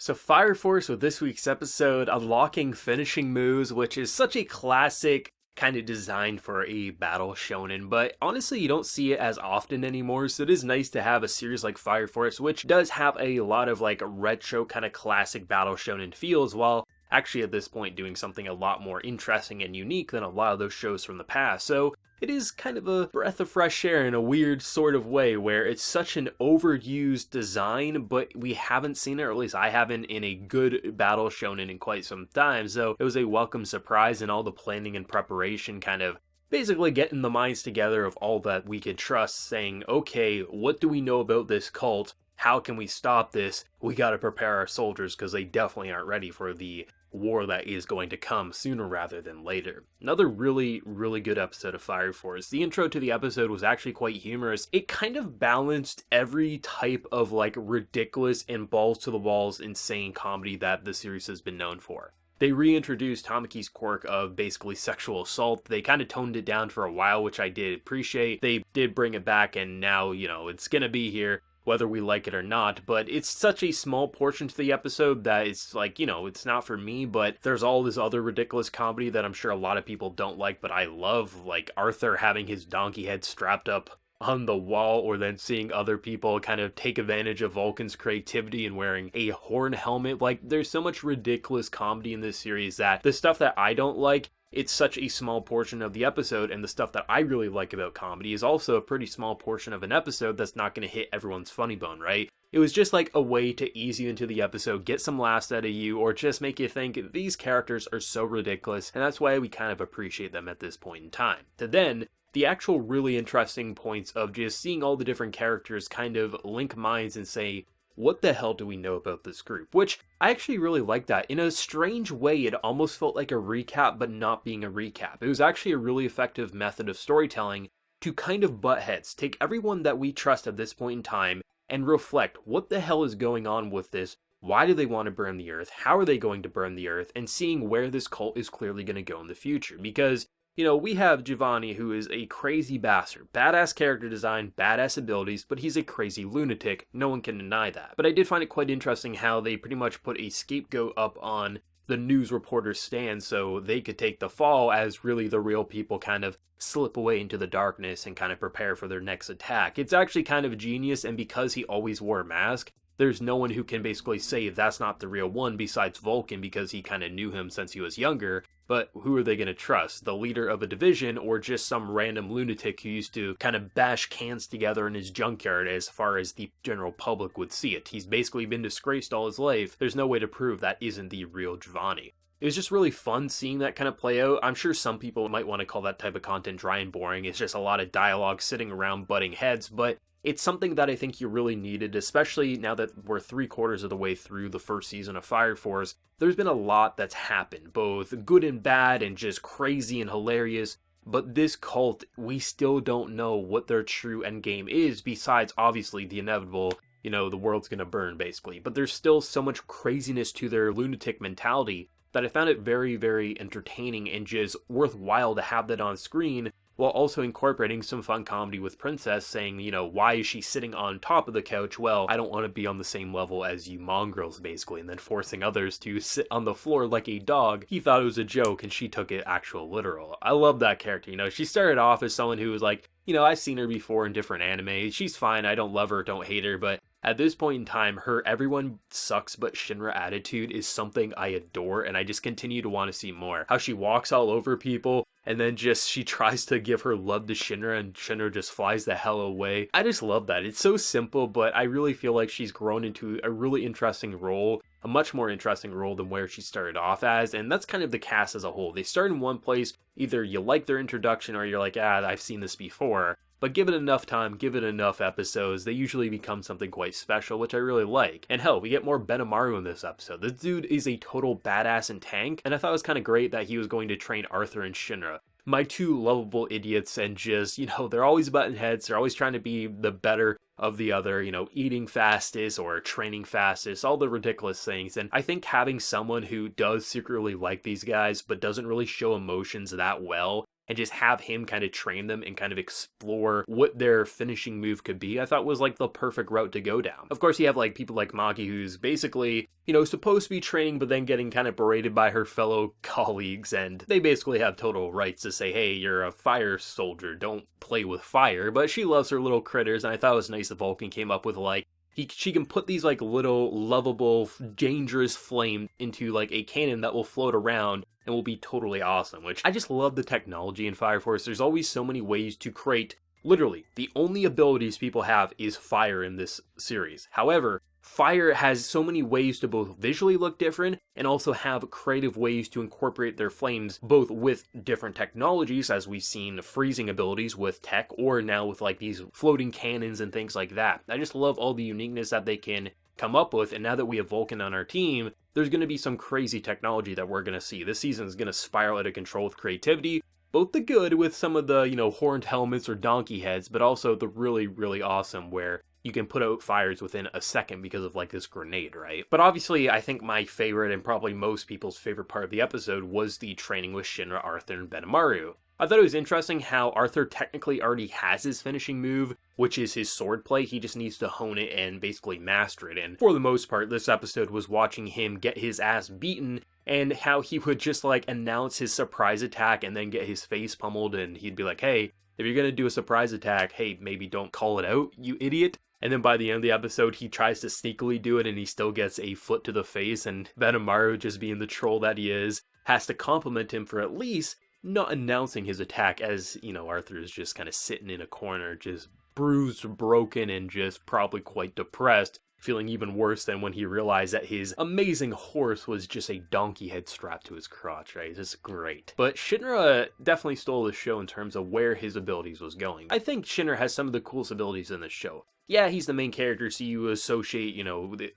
So Fire Force with this week's episode, unlocking finishing moves, which is such a classic kind of designed for a battle shonen, but honestly you don't see it as often anymore, so it is nice to have a series like Fire Force, which does have a lot of like retro kind of classic battle shonen feels, while actually at this point doing something a lot more interesting and unique than a lot of those shows from the past. So it is kind of a breath of fresh air in a weird sort of way, where it's such an overused design, but we haven't seen it, or at least I haven't, in a good battle shonen in quite some time. So it was a welcome surprise, and all the planning and preparation kind of basically getting the minds together of all that we could trust, saying, okay, what do we know about this cult? How can we stop this? We gotta prepare our soldiers, because they definitely aren't ready for the war that is going to come sooner rather than later. Another really good episode of Fire Force. The intro to the episode was actually quite humorous. It kind of balanced every type of like ridiculous and balls to the walls insane comedy that the series has been known for. They reintroduced Tamaki's quirk of basically sexual assault. They kind of toned it down for a while, which I did appreciate. They did bring it back, and now, it's gonna be here, whether we like it or not, but it's such a small portion to the episode that it's like, it's not for me, but there's all this other ridiculous comedy that I'm sure a lot of people don't like, but I love, like Arthur having his donkey head strapped up on the wall, or then seeing other people kind of take advantage of Vulcan's creativity and wearing a horn helmet. Like, there's so much ridiculous comedy in this series that the stuff that I don't like, it's such a small portion of the episode, and the stuff that I really like about comedy is also a pretty small portion of an episode that's not going to hit everyone's funny bone, right? It was just like a way to ease you into the episode, get some laughs out of you, or just make you think these characters are so ridiculous, and that's why we kind of appreciate them at this point in time. To then, the actual really interesting points of just seeing all the different characters kind of link minds and say, what the hell do we know about this group? Which I actually really like that. In a strange way, it almost felt like a recap, but not being a recap. It was actually a really effective method of storytelling to kind of butt heads, take everyone that we trust at this point in time and reflect what the hell is going on with this. Why do they want to burn the earth? How are they going to burn the earth? And seeing where this cult is clearly going to go in the future. Because we have Giovanni, who is a crazy bastard. Badass character design, badass abilities, but he's a crazy lunatic. No one can deny that. But I did find it quite interesting how they pretty much put a scapegoat up on the news reporter's stand so they could take the fall, as really the real people kind of slip away into the darkness and kind of prepare for their next attack. It's actually kind of genius, and because he always wore a mask, there's no one who can basically say that's not the real one besides Vulcan, because he kind of knew him since he was younger. But who are they going to trust? The leader of a division, or just some random lunatic who used to kind of bash cans together in his junkyard as far as the general public would see it? He's basically been disgraced all his life. There's no way to prove that isn't the real Giovanni. It was just really fun seeing that kind of play out. I'm sure some people might want to call that type of content dry and boring. It's just a lot of dialogue sitting around butting heads, but it's something that I think you really needed, especially now that we're 3/4 of the way through the first season of Fire Force. There's been a lot that's happened, both good and bad and just crazy and hilarious. But this cult, we still don't know what their true endgame is, besides obviously the inevitable, the world's gonna burn basically. But there's still so much craziness to their lunatic mentality that I found it very, very entertaining and just worthwhile to have that on screen, while also incorporating some fun comedy with Princess saying, why is she sitting on top of the couch? Well, I don't want to be on the same level as you mongrels, basically, and then forcing others to sit on the floor like a dog. He thought it was a joke, and she took it actual literal. I love that character. She started off as someone who was like, I've seen her before in different anime. She's fine. I don't love her, don't hate her, but at this point in time, her everyone sucks but Shinra attitude is something I adore, and I just continue to want to see more. How she walks all over people, and then she tries to give her love to Shinra, and Shinra just flies the hell away. I just love that. It's so simple, but I really feel like she's grown into a really interesting role, a much more interesting role than where she started off as, and that's kind of the cast as a whole. They start in one place, either you like their introduction or you're like, I've seen this before. But give it enough time, give it enough episodes, they usually become something quite special, which I really like. And hell, we get more Benimaru in this episode. This dude is a total badass and tank, and I thought it was kind of great that he was going to train Arthur and Shinra. My two lovable idiots, and just, they're always button heads, they're always trying to be the better of the other, eating fastest or training fastest, all the ridiculous things. And I think having someone who does secretly like these guys, but doesn't really show emotions that well, and just have him kind of train them and kind of explore what their finishing move could be, I thought was like the perfect route to go down. Of course, you have like people like Maki, who's basically, supposed to be training, but then getting kind of berated by her fellow colleagues, and they basically have total rights to say, hey, you're a fire soldier, don't play with fire, but she loves her little critters, and I thought it was nice that Vulcan came up with like, she can put these like little lovable, dangerous flame into like a cannon that will float around and will be totally awesome, which I just love the technology in Fire Force. There's always so many ways to create, literally, the only abilities people have is fire in this series. However, fire has so many ways to both visually look different and also have creative ways to incorporate their flames, both with different technologies, as we've seen freezing abilities with tech, or now with like these floating cannons and things like that. I just love all the uniqueness that they can come up with, and now that we have Vulcan on our team, there's going to be some crazy technology that we're going to see. This season is going to spiral out of control with creativity, both the good with some of the, horned helmets or donkey heads, but also the really, really awesome where you can put out fires within a second because of like this grenade, right? But obviously, I think my favorite and probably most people's favorite part of the episode was the training with Shinra, Arthur, and Benimaru. I thought it was interesting how Arthur technically already has his finishing move, which is his sword play. He just needs to hone it and basically master it. And for the most part, this episode was watching him get his ass beaten and how he would just like announce his surprise attack and then get his face pummeled, and he'd be like, hey, if you're gonna do a surprise attack, hey, maybe don't call it out, you idiot. And then by the end of the episode, he tries to sneakily do it and he still gets a foot to the face, and Benimaru, just being the troll that he is, has to compliment him for at least not announcing his attack, as, Arthur is just kind of sitting in a corner, just bruised, broken, and just probably quite depressed, feeling even worse than when he realized that his amazing horse was just a donkey head strapped to his crotch, right? This is great. But Shinra definitely stole the show in terms of where his abilities was going. I think Shinra has some of the coolest abilities in this show. Yeah, he's the main character, so you associate,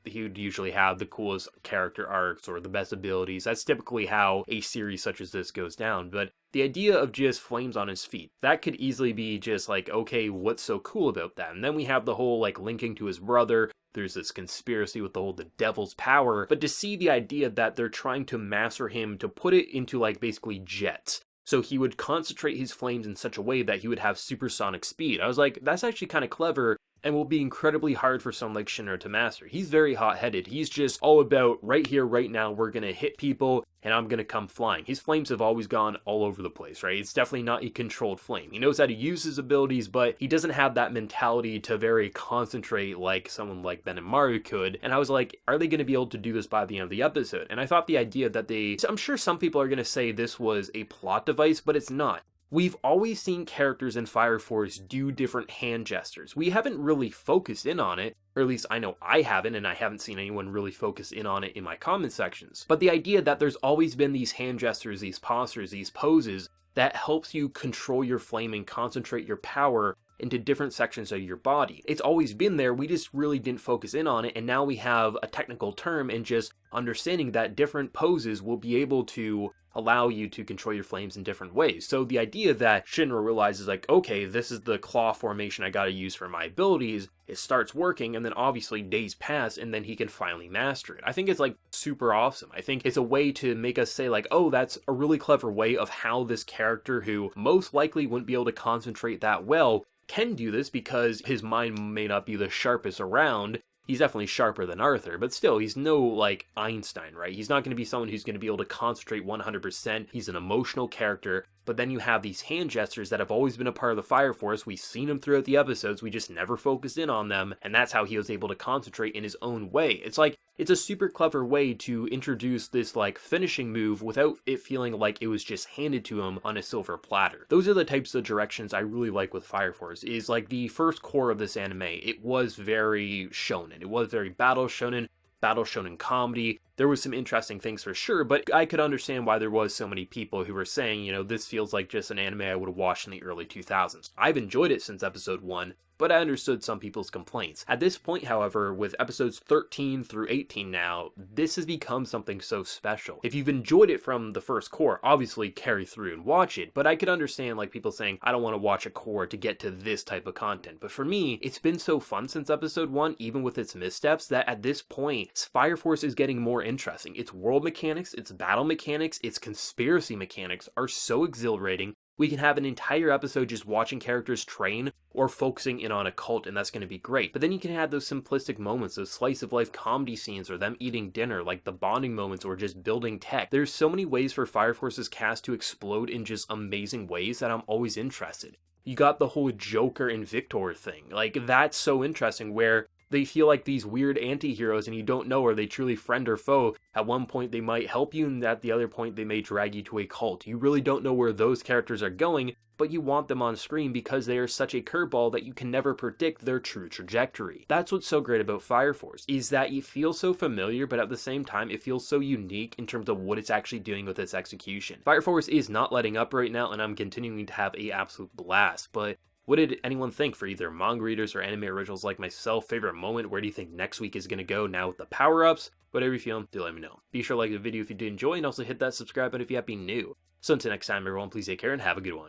he would usually have the coolest character arcs or the best abilities. That's typically how a series such as this goes down. But the idea of just flames on his feet, that could easily be just like, okay, what's so cool about that? And then we have the whole like linking to his brother. There's this conspiracy with the devil's power. But to see the idea that they're trying to master him to put it into like basically jets. So he would concentrate his flames in such a way that he would have supersonic speed. I was like, that's actually kind of clever and will be incredibly hard for someone like Shinra to master. He's very hot-headed. He's just all about, right here, right now, we're going to hit people, and I'm going to come flying. His flames have always gone all over the place, right? It's definitely not a controlled flame. He knows how to use his abilities, but he doesn't have that mentality to very concentrate like someone like Benimaru could. And I was like, are they going to be able to do this by the end of the episode? And I thought the idea that I'm sure some people are going to say this was a plot device, but it's not. We've always seen characters in Fire Force do different hand gestures. We haven't really focused in on it, or at least I know I haven't, and I haven't seen anyone really focus in on it in my comment sections. But the idea that there's always been these hand gestures, these postures, these poses that helps you control your flame and concentrate your power into different sections of your body. It's always been there, we just really didn't focus in on it, and now we have a technical term and just understanding that different poses will be able to allow you to control your flames in different ways. So the idea that Shinra realizes like, okay, this is the claw formation I gotta use for my abilities, it starts working, and then obviously days pass, and then he can finally master it. I think it's like super awesome. I think it's a way to make us say like, oh, that's a really clever way of how this character who most likely wouldn't be able to concentrate that well can do this, because his mind may not be the sharpest around. He's definitely sharper than Arthur, but still, he's no, like, Einstein, right? He's not going to be someone who's going to be able to concentrate 100%. He's an emotional character, but then you have these hand gestures that have always been a part of the Fire Force. We've seen them throughout the episodes, we just never focused in on them, and that's how he was able to concentrate in his own way. It's like, it's a super clever way to introduce this, like, finishing move without it feeling like it was just handed to him on a silver platter. Those are the types of directions I really like with Fire Force, is like the first core of this anime. It was very shonen. It was very battle shonen comedy. There was some interesting things for sure, but I could understand why there was so many people who were saying, this feels like just an anime I would have watched in the early 2000s. I've enjoyed it since episode 1, but I understood some people's complaints. At this point, however, with episodes 13 through 18 now, this has become something so special. If you've enjoyed it from the first core, obviously carry through and watch it, but I could understand like people saying, I don't want to watch a core to get to this type of content. But for me, it's been so fun since episode 1, even with its missteps, that at this point, Fire Force is getting more interesting. Its world mechanics, its battle mechanics, its conspiracy mechanics are so exhilarating. We can have an entire episode just watching characters train or focusing in on a cult, and that's going to be great. But then you can have those simplistic moments, those slice of life comedy scenes, or them eating dinner, like the bonding moments, or just building tech. There's so many ways for Fire Force's cast to explode in just amazing ways that I'm always interested. You got the whole Joker and Victor thing. Like, that's so interesting, where they feel like these weird anti-heroes and you don't know, are they truly friend or foe? At one point they might help you, and at the other point they may drag you to a cult. You really don't know where those characters are going, but you want them on screen because they are such a curveball that you can never predict their true trajectory. That's what's so great about Fire Force, is that it feels so familiar, but at the same time it feels so unique in terms of what it's actually doing with its execution. Fire Force is not letting up right now, and I'm continuing to have an absolute blast, but what did anyone think? For either manga readers or anime originals like myself, favorite moment? Where do you think next week is going to go now with the power-ups? Whatever you feel, do let me know. Be sure to like the video if you did enjoy, and also hit that subscribe button if you have been new. So until next time everyone, please take care and have a good one.